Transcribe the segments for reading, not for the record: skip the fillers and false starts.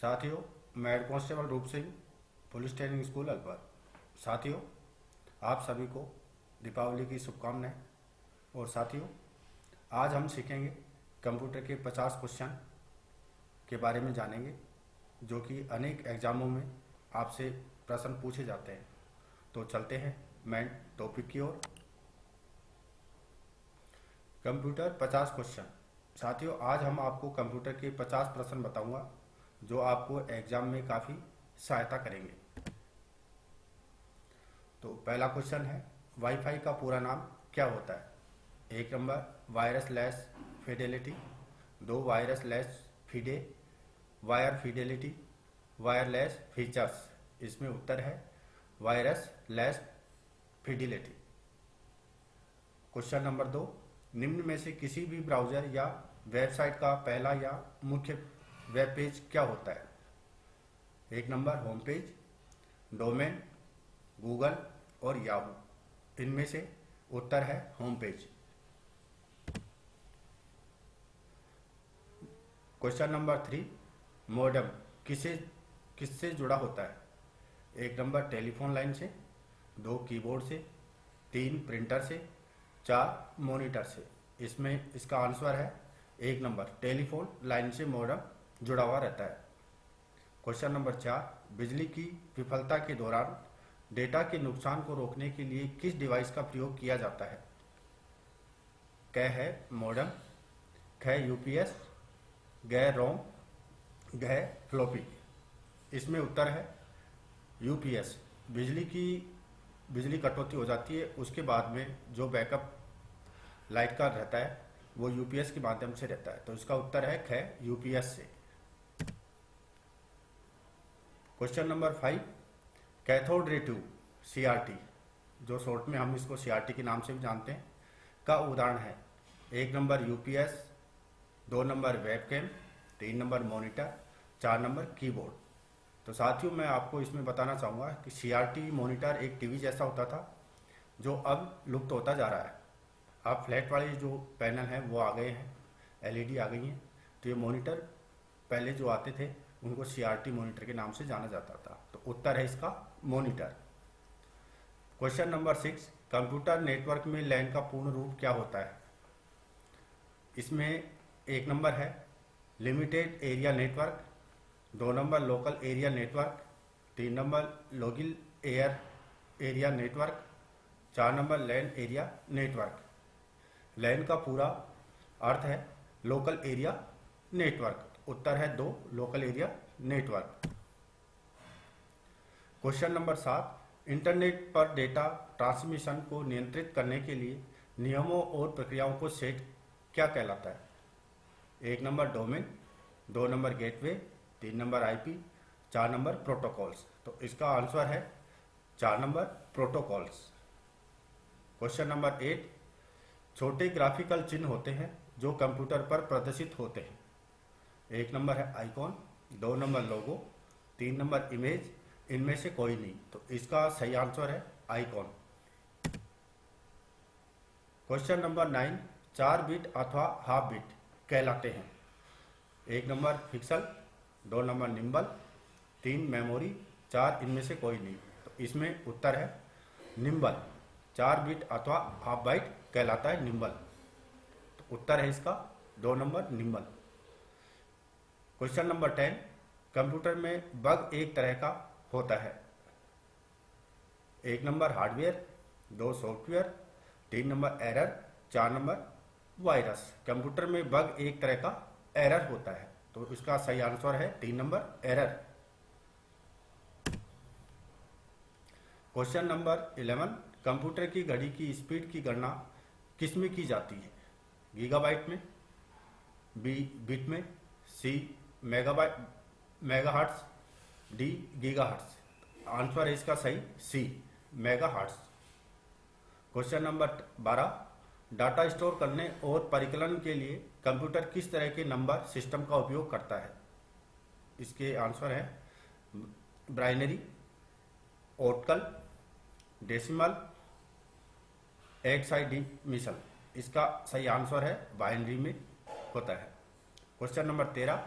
साथियों, मैं head constable रूप Singh, police training school Alwar. साथियों, आप सभी को दीपावली की शुभकामनाएं। और साथियों, आज हम सीखेंगे कंप्यूटर के 50 क्वेश्चन के बारे में जानेंगे, जो कि अनेक एग्जामों में आपसे प्रश्न पूछे जाते हैं। तो चलते हैं मेन टॉपिक की ओर। Computer 50 question. साथियों, आज हम आपको कंप्यूटर के 50 प्रश्न बताऊंगा जो आपको एग्जाम में काफ़ी सहायता करेंगे। तो पहला क्वेश्चन है, वाईफाई का पूरा नाम क्या होता है? 1 number virus less Fidelity, 2 virus less FIDE, wire Fidelity, wireless features. इसमें उत्तर है virus less Fidelity. Question number 2, निम्न में से किसी भी ब्राउज़र या वेबसाइट का पहला या मुख्य वेब पेज क्या होता है? 1 number home page, domain, Google और याहू। इनमें से उत्तर है home page. Question number 3, modem किससे जुड़ा होता है? 1 नंबर टेलीफोन लाइन से, 2 कीबोर्ड से, 3 प्रिंटर से, 4 मॉनिटर से। इसमें इसका आंसर है 1 नंबर टेलीफोन लाइन से मॉडेम जुड़ा हुआ रहता है। क्वेश्चन नंबर 4, बिजली की विफलता के दौरान डेटा के नुकसान को रोकने के लिए किस डिवाइस का प्रयोग किया जाता है? क है मॉडेम, ख यूपीएस, ग रोम, घ फ्लॉपी। इसमें उत्तर है यूपीएस। बिजली कटौती हो जाती है, उसके बाद में जो बैकअप लाइट का रहता है वो यूपीएस के माध्यम से रहता है। तो इसका उत्तर है ख यूपीएस से। Question number 5, cathode ray tube CRT, जो शॉर्ट में हम इसको सीआरटी के नाम से भी जानते हैं, का उदाहरण है? 1 number UPS, 2 number webcam, 3 number monitor, 4 number keyboard. तो साथियों, मैं आपको इसमें बताना चाहूँगा कि सीआरटी मॉनिटर एक टीवी जैसा होता था जो अब लुप्त होता जा रहा है। अब फ्लैट वाले जो पैनल हैं वो आ गए हैं, एलईडी आ गई हैं। तो ये मॉनिटर पहले जो आते थे उनको सीआरटी मॉनिटर के नाम से जाना जाता था। तो उत्तर है इसका monitor. Question number 6, computer network में लैन का पूर्ण रूप क्या होता है? इसमें 1 नंबर है limited area network, 2 number local area network, 3 number local area network, 4 number LAN area network. LAN का पूरा अर्थ है लोकल एरिया नेटवर्क। उत्तर है 2 local area network. Question number 7, internet पर डेटा ट्रांसमिशन को नियंत्रित करने के लिए नियमों और प्रक्रियाओं को सेट क्या कहलाता है? 1 number domain, 2 number gateway, 3 number IP, 4 number protocols. तो इसका आंसर है 4 नंबर प्रोटोकॉल्स। क्वेश्चन नंबर 8, छोटे ग्राफिकल चिन्ह होते हैं जो कंप्यूटर पर प्रदर्शित होते हैं। 1 नंबर है आइकॉन, 2 नंबर लोगो, 3 नंबर इमेज। इनमें से कोई नहीं। तो इसका सही आंसर है आइकॉन। क्वेश्चन नंबर 9, 4 बिट अथवा हाफ बिट कहलाते हैं? 1 number pixel, 2 number nimble, 3 memory, 4 इनमें से कोई नहीं। तो इसमें उत्तर है निम्बल। 4 बिट अथवा हाफ बाइट कहलाता है निम्बल। तो उत्तर है इसका 2 number nimble. Question number 10, computer में बग एक तरह का होता है? 1 number hardware, 2 software, 3 number error, 4 number virus. Computer में बग एक तरह का एरर होता है। तो इसका सही आंसर है 3 number error. Question number 11, computer की घड़ी की स्पीड की गणना किस में की जाती है? गीगाबाइट में, बी बिट में, C megahertz, D gigahertz. Answer है इसका सही C megahertz. Question number 12, data store करने और परिकलन के लिए कंप्यूटर किस तरह के नंबर सिस्टम का उपयोग करता है? इसके आंसर है बाइनरी, ऑक्टल, डेसिमल, हेक्साडेसिमल। इसका सही आंसर है बाइनरी में होता है। क्वेश्चन नंबर 13,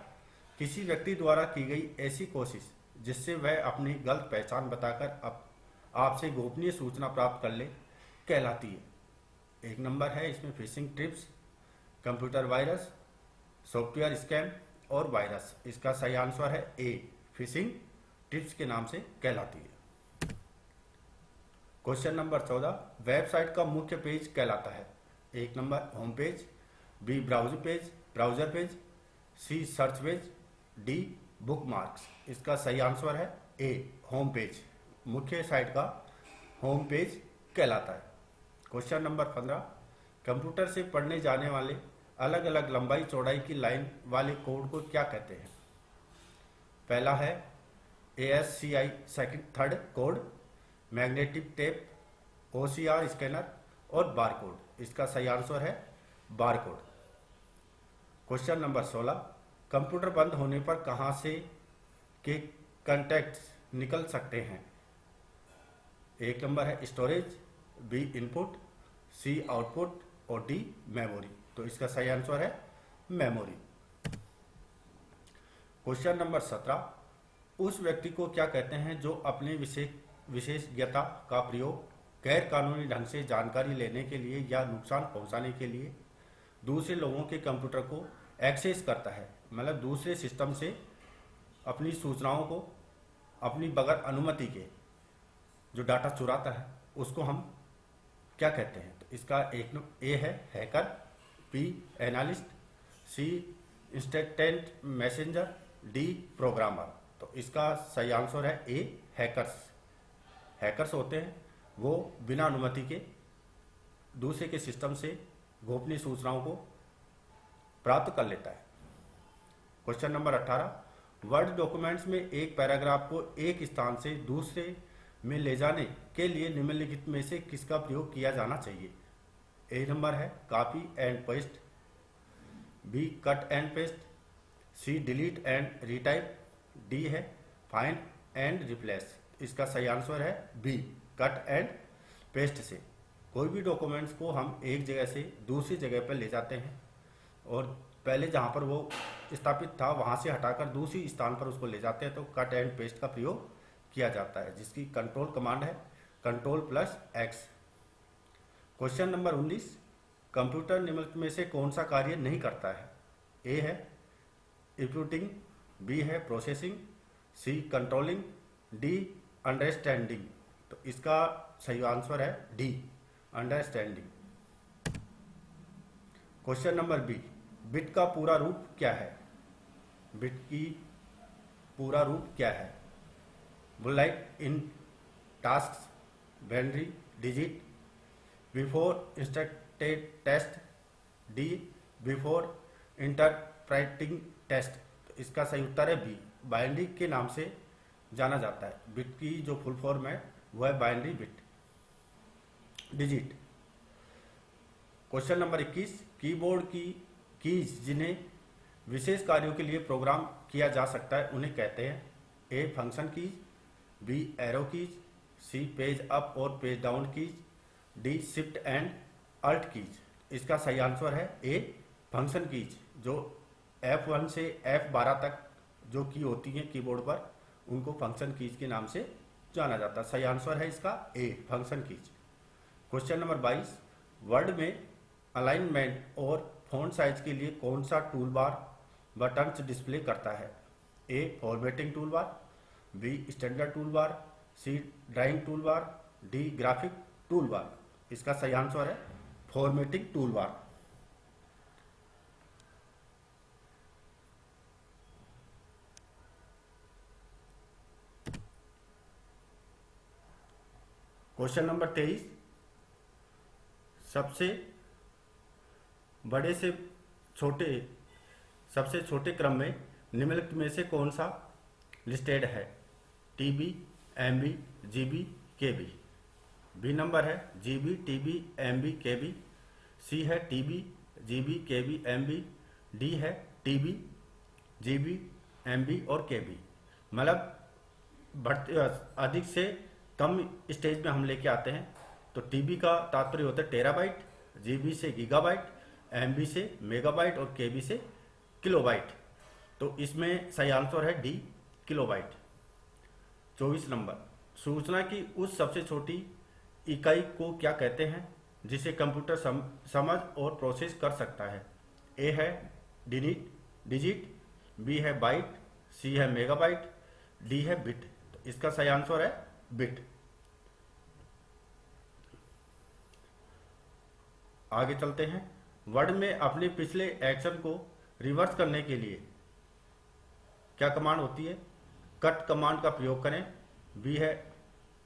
किसी व्यक्ति द्वारा की गई ऐसी कोशिश जिससे वह अपनी गलत पहचान बताकर आपसे गोपनीय सूचना प्राप्त कर ले कहलाती है। एक नंबर है इसमें fishing trips, computer virus, software scam और वायरस। इसका सही आंसर है ए, फिशिंग ट्रिप्स के नाम से कहलाती है। क्वेश्चन नंबर 14, वेबसाइट का मुख्य पेज कहलाता है। एक number home page, B browser page, C search page, D bookmarks. इसका सही आंसर है ए, होम पेज। मुख्य साइट का होम पेज कहलाता है। क्वेश्चन नंबर 15, कंप्यूटर से पढ़ने जाने वाले अलग अलग लंबाई चौड़ाई की लाइन वाले कोड को क्या कहते हैं? पहला है ASCII third code, magnetic tape, OCR scanner और बारकोड। इसका सही आंसर है बारकोड। क्वेश्चन नंबर 16, कंप्यूटर बंद होने पर कहां से के कंटेक्ट्स निकल सकते हैं? एक नंबर है स्टोरेज, बी इनपुट, सी आउटपुट और डी मेमोरी। तो इसका सही आंसर है मेमोरी। क्वेश्चन नंबर 17, उस व्यक्ति को क्या कहते हैं जो अपनी विशेषज्ञता का प्रयोग गैर कानूनी ढंग से जानकारी लेने के लिए या नुकसान पहुंचाने के लिए दूसरे लोगों के कंप्यूटर को एक्सेस करता है, मतलब दूसरे सिस्टम से अपनी सूचनाओं को अपनी बगैर अनुमति के जो डाटा चुराता है उसको हम क्या कहते हैं? तो इसका एक ए है हैकर, बी एनालिस्ट, सी इंस्टेंट मैसेंजर, डी प्रोग्रामर। तो इसका सही आंसर है ए, हैकर्स। हैकर्स होते हैं वो बिना अनुमति के दूसरे के सिस्टम से गोपनीय सूचनाओं को प्राप्त कर लेता है। क्वेश्चन नंबर 18, वर्ड डॉक्यूमेंट्स में एक पैराग्राफ को एक स्थान से दूसरे में ले जाने के लिए निम्नलिखित में से किसका प्रयोग किया जाना चाहिए? ए नंबर है copy and paste, B cut and paste, C delete and retype, D है फाइंड एंड रिप्लेस। इसका सही आंसर है बी, कट एंड पेस्ट से कोई भी डॉक्यूमेंट्स को हम एक जगह से दूसरी जगह पर ले जाते हैं और पहले जहाँ पर वो स्थापित था वहाँ से हटाकर दूसरी स्थान पर उसको ले जाते हैं, तो कट एंड पेस्ट का प्रयोग किया जाता है, जिसकी कंट्रोल कमांड है Ctrl+X। क्वेश्चन नंबर 19, कंप्यूटर निम्नलिखित में से कौन सा कार्य नहीं करता है? ए है इंप्यूटिंग, बी है processing, C controlling, D understanding. तो इसका सही आंसर है D, understanding. Question number B, bit का पूरा रूप क्या है? बिट की पूरा रूप क्या है? Bullet in task, binary digit, before instructed test, D before interpreting test. तो इसका सही उत्तर है बी, बाइनरी के नाम से जाना जाता है। बिट की जो फुल फॉर्म है वो है binary bit digit. Question number 21, keyboard की कीज जिन्हें विशेष कार्यों के लिए प्रोग्राम किया जा सकता है उन्हें कहते हैं? A function keys, B arrow keys, C page up और page down keys, D shift and alt keys. इसका सही आंसर है ए फंक्शन कीज। जो F1 से F12 तक जो की होती हैं कीबोर्ड पर उनको फंक्शन कीज के नाम से जाना जाता है। सही आंसर है इसका A, function keys. Question number 22, word में अलाइनमेंट और फॉन्ट साइज के लिए कौन सा टूल बार बटन्स डिस्प्ले करता है? A formatting tool bar, B standard tool bar, C drawing tool bar, D graphic tool bar. इसका सही आंसर है formatting tool bar. Question number 23, सबसे छोटे क्रम में निम्नलिखित में से कौन सा लिस्टेड है? टीबी, एमबी, जीबी, केबी। बी नंबर है जीबी, टीबी, एमबी, केबी, सी है टीबी, जीबी, केबी, एमबी, डी है टीबी, जीबी, एमबी और केबी। मतलब बढ़ते अधिक से कम स्टेज में हम लेके आते हैं। तो टीबी का तात्पर्य होता है टेराबाइट, जीबी से गीगाबाइट, एमबी से मेगाबाइट और केबी से किलोबाइट। तो इसमें सही आंसर है डी, किलोबाइट। 24 नंबर, सूचना की उस सबसे छोटी इकाई को क्या कहते हैं जिसे कंप्यूटर समझ और प्रोसेस कर सकता है? ए है डिजिट, बी है बाइट, सी है मेगाबाइट, डी है बिट। तो इसका सही आंसर है बिट। आगे चलते हैं। वर्ड में अपने पिछले एक्शन को रिवर्स करने के लिए क्या कमांड होती है? कट कमांड का प्रयोग करें, बी है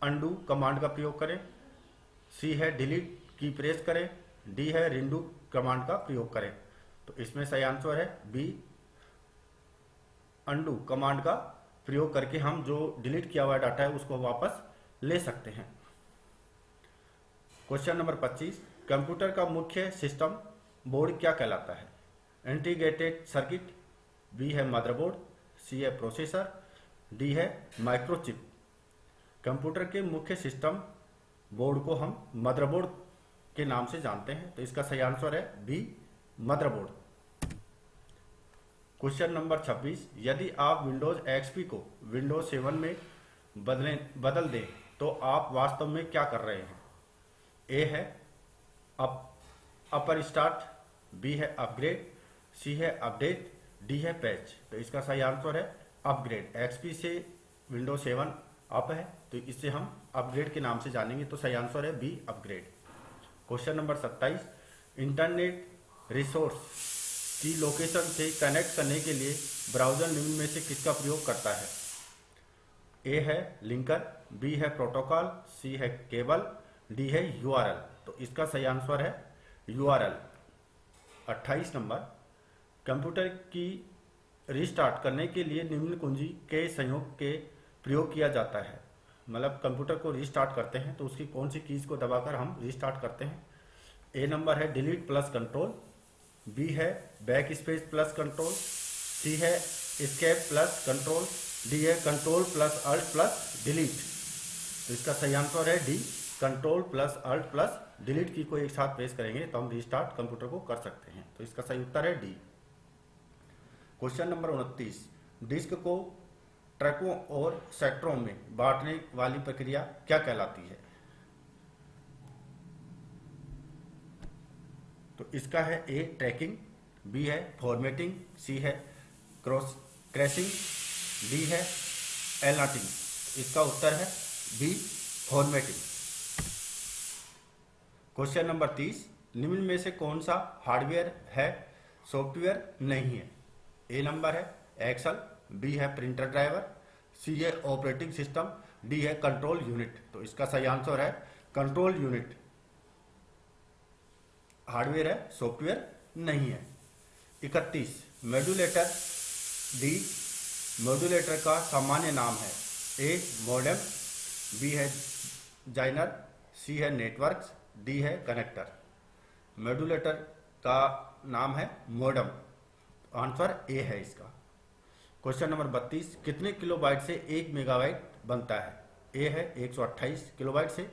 अनडू कमांड का प्रयोग करें, सी है डिलीट की प्रेस करें, डी है रिंडू कमांड का प्रयोग करें। तो इसमें सही आंसर है बी, अनडू कमांड का प्रयोग करके हम जो डिलीट किया हुआ डाटा है उसको वापस ले सकते हैं। क्वेश्चन नंबर 25, कंप्यूटर का मुख्य सिस्टम बोर्ड क्या कहलाता है? इंटीग्रेटेड सर्किट, बी है मदरबोर्ड, सी है प्रोसेसर, डी है माइक्रोचिप। कंप्यूटर के मुख्य सिस्टम बोर्ड को हम मदरबोर्ड के नाम से जानते हैं, तो इसका सही आंसर है बी, मदरबोर्ड। क्वेश्चन नंबर 26, यदि आप विंडोज एक्सपी को विंडोज 7 में बदल दें तो आप वास्तव में क्या कर रहे हैं? ए है अपर स्टार्ट, बी है अपग्रेड, सी है अपडेट, डी है पैच। तो इसका सही आंसर है अपग्रेड। एक्सपी से विंडोज 7 अप है तो इससे हम अपग्रेड के नाम से जानेंगे, तो सही आंसर है B, upgrade. Question number 27, internet resource की लोकेशन से कनेक्ट करने के लिए ब्राउज़र निम्न में से किसका प्रयोग करता है? ए है लिंकर, बी है प्रोटोकॉल, सी है केबल, डी है यूआरएल। तो इसका सही आंसर है यूआरएल। 28 नंबर, कंप्यूटर की रीस्टार्ट करने के लिए निम्न कुंजी के संयोग के प्रयोग किया जाता है। मतलब कंप्यूटर को रीस्टार्ट करते हैं तो उसकी कौन सी कीज को दबाकर हम रीस्टार्ट करते हैं? ए नंबर है डिलीट प्लस कंट्रोल, बी है back space plus control, C है एस्केप प्लस कंट्रोल, डी है control plus alt plus delete. तो इसका सही आंसर है D, control plus alt plus delete key को एक साथ प्रेस करेंगे तो हम रीस्टार्ट कंप्यूटर को कर सकते हैं। तो इसका सही उत्तर है डी। क्वेश्चन नंबर 29, डिस्क को ट्रैकों और सेक्टरों में बांटने वाली प्रक्रिया क्या कहलाती है? तो इसका है ए ट्रैकिंग, बी है फॉर्मेटिंग, सी है क्रैशिंग, डी है एलनाटिंग। इसका उत्तर है बी, फॉर्मेटिंग। क्वेश्चन नंबर 30, निम्न में से कौन सा हार्डवेयर है सॉफ्टवेयर नहीं है? ए नंबर है एक्सेल, बी है प्रिंटर ड्राइवर, सी है ऑपरेटिंग सिस्टम, डी है कंट्रोल यूनिट। तो इसका सही आंसर है कंट्रोल यूनिट। हार्डवेयर है, सॉफ्टवेयर नहीं है। 31, मॉड्यूलेटर, डी मॉड्यूलेटर का सामान्य नाम है? ए मॉडेम, बी है जाइनर, सी है नेटवर्क्स, डी है कनेक्टर। मॉड्यूलेटर का नाम है मॉडेम, आंसर ए है इसका। क्वेश्चन नंबर 32, कितने किलोबाइट से 1 मेगाबाइट बनता है? ए है 128 किलोबाइट से,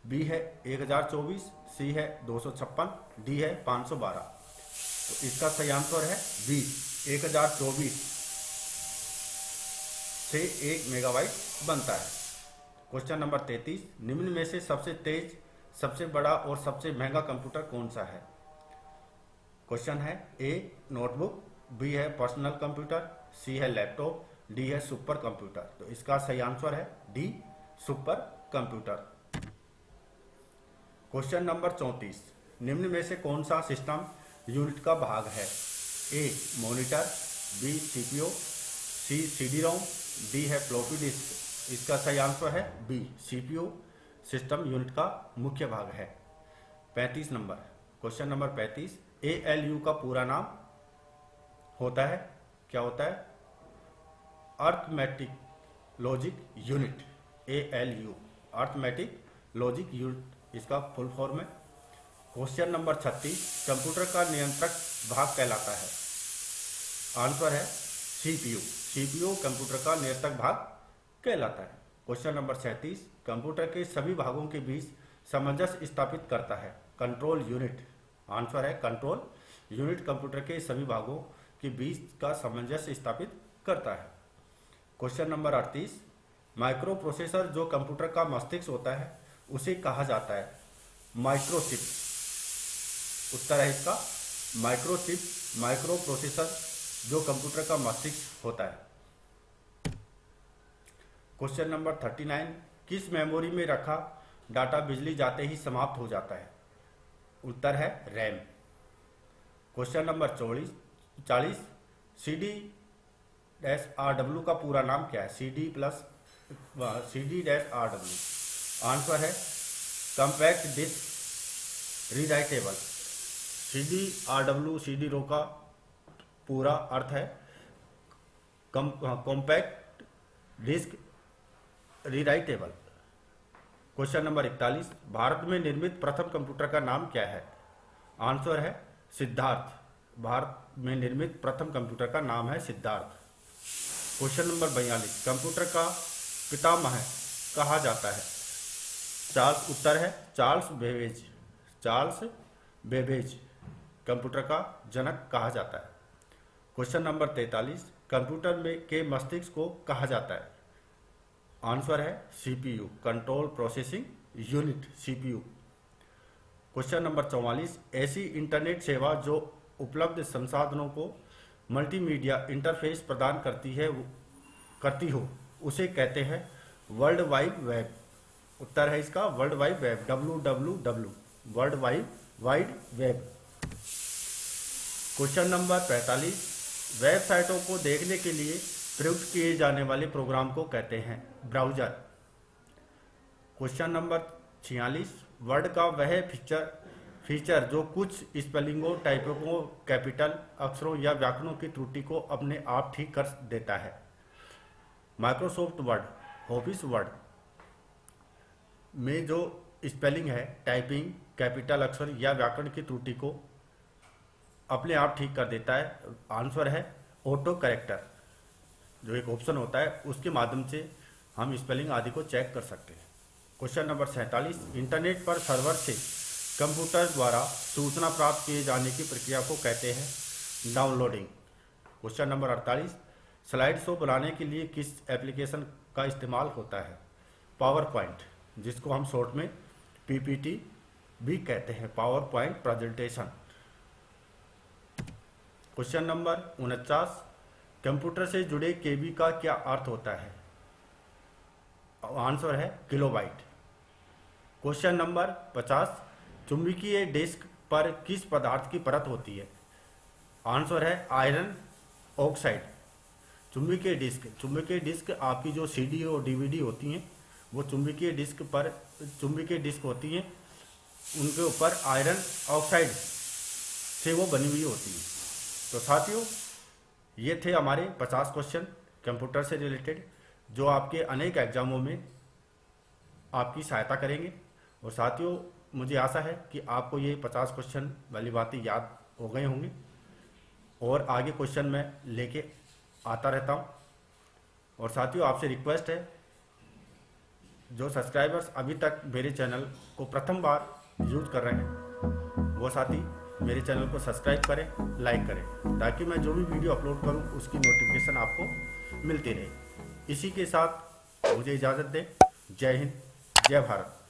बी है 1024, सी है 256, डी है 512। तो इसका सही आंसर है बी, 1024 से 1 मेगाबाइट बनता है। क्वेश्चन नंबर 33, निम्न में से सबसे तेज, सबसे बड़ा और सबसे महंगा कंप्यूटर कौन सा है? क्वेश्चन है ए नोटबुक, बी है पर्सनल कंप्यूटर, सी है लैपटॉप, डी है सुपर कंप्यूटर। तो इसका सही आंसर है D, super computer. Question number 34, निम्न में से कौन सा सिस्टम यूनिट का भाग है? A monitor, B CPU, C CD ROM, D है फ्लॉपी डिस्क। इसका सही आंसर है बी, सीपीयू सिस्टम यूनिट का मुख्य भाग है। 35 नंबर, क्वेश्चन नंबर 35, एएलयू का पूरा नाम होता है, क्या होता है? Arithmetic logic unit, ALU arithmetic logic unit इसका फुल फॉर्म है। क्वेश्चन नंबर 36, कंप्यूटर का नियंत्रक भाग कहलाता है? आंसर है सीपीयू, सीपीयू कंप्यूटर का नियंत्रक भाग कहलाता है। क्वेश्चन नंबर 37, कंप्यूटर के सभी भागों के बीच सामंजस्य स्थापित करता है? कंट्रोल यूनिट, आंसर है कंट्रोल यूनिट कंप्यूटर के सभी भागों के बीच का सामंजस्य स्थापित करता है। क्वेश्चन नंबर 38, माइक्रो प्रोसेसर जो कंप्यूटर का मस्तिष्क होता है उसे कहा जाता है माइक्रोचिप। उत्तर है इसका माइक्रोचिप, माइक्रो प्रोसेसर जो कंप्यूटर का मस्तिष्क होता है। क्वेश्चन नंबर 39, किस मेमोरी में रखा डाटा बिजली जाते ही समाप्त हो जाता है? उत्तर है रैम। क्वेश्चन नंबर 40, CD-RW का पूरा नाम क्या है? CD-RW। आंसर है compact disc rewritable. CD-RW, CD-ROW का पूरा अर्थ है compact disc rewritable. Question number 41, Bharat में निर्मित प्रथम कंप्यूटर का नाम क्या है? आंसर है सिद्धार्थ। भारत में निर्मित प्रथम कंप्यूटर का नाम है सिद्धार्थ। क्वेश्चन नंबर 42, कंप्यूटर का पितामह कहा जाता है? उत्तर है Charles Babbage. Charles Babbage computer का जनक कहा जाता है। क्वेश्चन नंबर 43, कंप्यूटर में के मस्तिष्क को कहा जाता है? आंसर है CPU, control processing unit, CPU। Question number 44, ऐसी इंटरनेट सेवा जो उपलब्ध संसाधनों को मल्टीमीडिया इंटरफेस प्रदान करती हो उसे कहते हैं वर्ल्ड वाइड वेब। उत्तर है इसका world wide web, WWW, world wide web. Question number 45, वेबसाइटों को देखने के लिए प्रयुक्त किए जाने वाले प्रोग्राम को कहते हैं ब्राउज़र। क्वेश्चन नंबर 46, वर्ड का वह फीचर जो कुछ स्पेलिंगों, टाइपों, कैपिटल अक्षरों या व्याकरणों की त्रुटि को अपने आप ठीक कर देता है? माइक्रोसॉफ्ट वर्ड, ऑफिस वर्ड में जो स्पेलिंग है, टाइपिंग, कैपिटल अक्षर या व्याकरण की त्रुटि को अपने आप ठीक कर देता है। आंसर है ऑटो करेक्टर, जो एक ऑप्शन होता है उसके माध्यम से हम स्पेलिंग आदि को चेक कर सकते हैं। क्वेश्चन नंबर 47, इंटरनेट पर सर्वर से कंप्यूटर द्वारा सूचना प्राप्त किए जाने की प्रक्रिया को कहते हैं downloading. Question number 48, slide show बनाने के लिए किस एप्लीकेशन का इस्तेमाल होता है? पावर पॉइंट, जिसको हम शॉर्ट में PPT भी कहते हैं, power point presentation. Question number 49, computer से जुड़े KB का क्या अर्थ होता है? आंसर है किलोबाइट। क्वेश्चन नंबर 50, चुंबकीय डिस्क पर किस पदार्थ की परत होती है? आंसर है आयरन ऑक्साइड। चुंबकीय डिस्क आपकी जो CD और DVD होती हैं वो चुंबकीय डिस्क होती हैं, उनके ऊपर आयरन ऑक्साइड से वो बनी हुई होती हैं। तो साथियों, ये थे हमारे 50 क्वेश्चन कंप्यूटर से रिलेटेड जो आपके अनेक एग्जामों में आपकी सहायता करेंगे। और साथियों, मुझे आशा है कि आपको ये 50 क्वेश्चन वाली बातें याद हो गए होंगे और आगे क्वेश्चन मैं लेके आता रहता हूँ। और साथियों, आपसे रिक्वेस्ट है, जो सब्सक्राइबर्स अभी तक मेरे चैनल को प्रथम बार यूज कर रहे हैं वो साथी मेरे चैनल को सब्सक्राइब करें, लाइक करें, ताकि मैं जो भी वीडियो अपलोड करूं उसकी नोटिफिकेशन आपको मिलती रहे। इसी के साथ मुझे इजाज़त दें। जय हिंद, जय भारत।